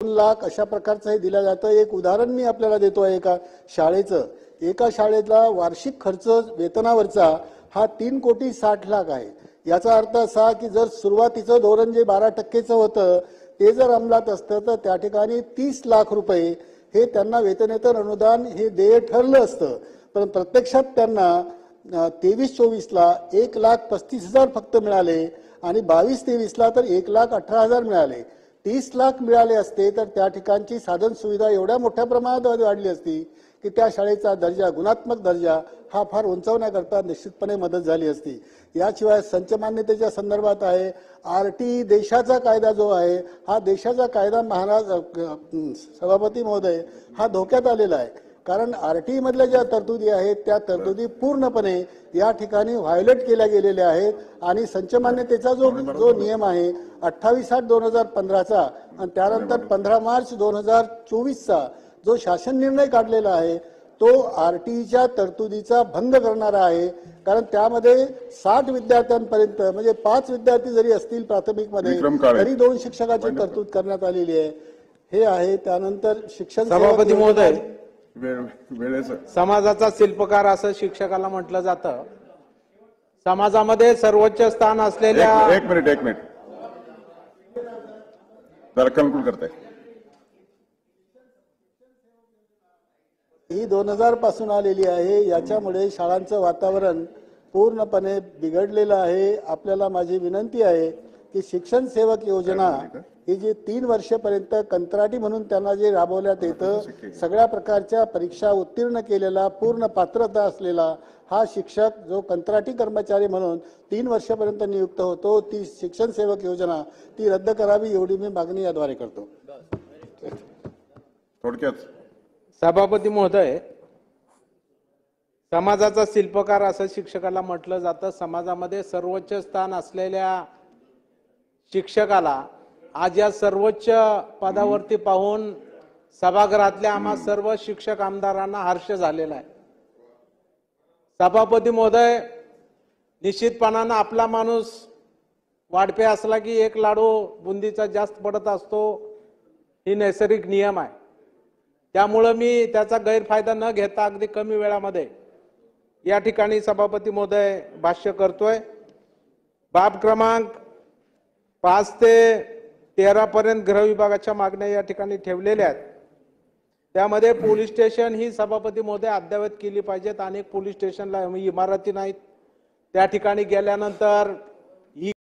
2 लाख अशा प्रकारचं हे दिलं जातं। एक उदाहरण मी आपल्याला देतो आहे एका शाळेचं। एका शाळेतला वार्षिक खर्च वेतनावरचा हा 3,60,00,000 आहे। याचा अर्थ असा की जर सुरुवातीचं धोरण जे 12% होतं ते जर अंमलात असतं तर त्या ठिकाणी 30 लाख रुपये हे त्यांना वेतनेतर अनुदान हे देय ठरलं असतं। पण प्रत्यक्षात त्यांना 23-24 ला 1,35,000 फक्त मिळाले आणि 22-23 ला तर 1,18,000 मिळाले। 30 लाख मिळाले असते तर त्या ठिकाणची साधन सुविधा एवढ्या मोठ्या प्रमाणात वाढली असती की त्या शाळेचा दर्जा, गुणात्मक दर्जा हा फार उंचावण्याकरता निश्चितपणे मदत झाली असती। याशिवाय संच मान्यतेच्या संदर्भात आहे, आरटी देशाचा कायदा जो आहे हा देशाचा कायदा महाराज सभापती महोदय हा धोक्यात आलेला आहे। कारण आरटी मधल्या ज्या तरतुदी आहेत त्या तरतुदी पूर्णपणे या ठिकाणी व्हायोलेट केल्या गेलेल्या आहेत आणि संच मान्यतेचा जो नियम आहे 28/8/2015 चा आणि त्यानंतर 15 मार्च 2024 चा जो शासन निर्णय काढलेला आहे तो आरटीच्या तरतुदीचा भंग करणारा आहे। कारण त्यामध्ये 60 विद्यार्थ्यांपर्यंत म्हणजे 5 विद्यार्थी जरी असतील प्राथमिक मध्ये तरी 2 शिक्षकाची तरतूद करण्यात आलेली आहे। हे आहे। त्यानंतर शिक्षण सभापती महोदय, समाजाचा शिल्पकार असं शिक्षकाला म्हटलं जातं। समाजामध्ये सर्वोच्च स्थान असलेल्या एक मिनिट जरा कन्क्लूड करताय। ही 2000 पासून आलेली आहे। याच्यामुळे शाळांचं वातावरण पूर्णपणे बिघडलेलं आहे। आपल्याला माझी विनंती आहे की शिक्षण सेवक योजना ही जी 3 वर्षापर्यंत कंत्राटी म्हणून त्यांना जे राबवण्यात येतं, सगळ्या प्रकारच्या परीक्षा उत्तीर्ण केलेला पूर्ण पात्रता असलेला हा शिक्षक जो कंत्राटी कर्मचारी म्हणून 3 वर्षापर्यंत नियुक्त होतो, ती शिक्षण सेवक योजना ती रद्द करावी एवढी मी मागणी याद्वारे करतो। थोडक्यात सभापती महोदय, समाजाचा शिल्पकार असं शिक्षकाला म्हटलं जातं। समाजामध्ये सर्वोच्च स्थान असलेल्या शिक्षकाला आज या सर्वोच्च पदावरती पाहून सभागृहातल्या आम्हा सर्व शिक्षक आमदारांना हर्ष झालेला आहे। सभापती महोदय, निश्चितपणानं आपला माणूस वाढपे असला की एक लाडू बुंदीचा जास्त पडत असतो, ही नैसर्गिक नियम आहे। त्यामुळे मी त्याचा गैरफायदा न घेता अगदी कमी वेळामध्ये या ठिकाणी सभापती महोदय भाष्य करतोय। बाब क्रमांक 5 ते 13 पर्यंत गृह विभागाच्या मागण्या या ठिकाणी ठेवलेल्या आहेत। त्यामध्ये पोलीस स्टेशन ही सभापती महोदय अद्ययावत केली पाहिजेत। अनेक पोलीस स्टेशनला इमारती नाहीत, त्या ठिकाणी गेल्यानंतर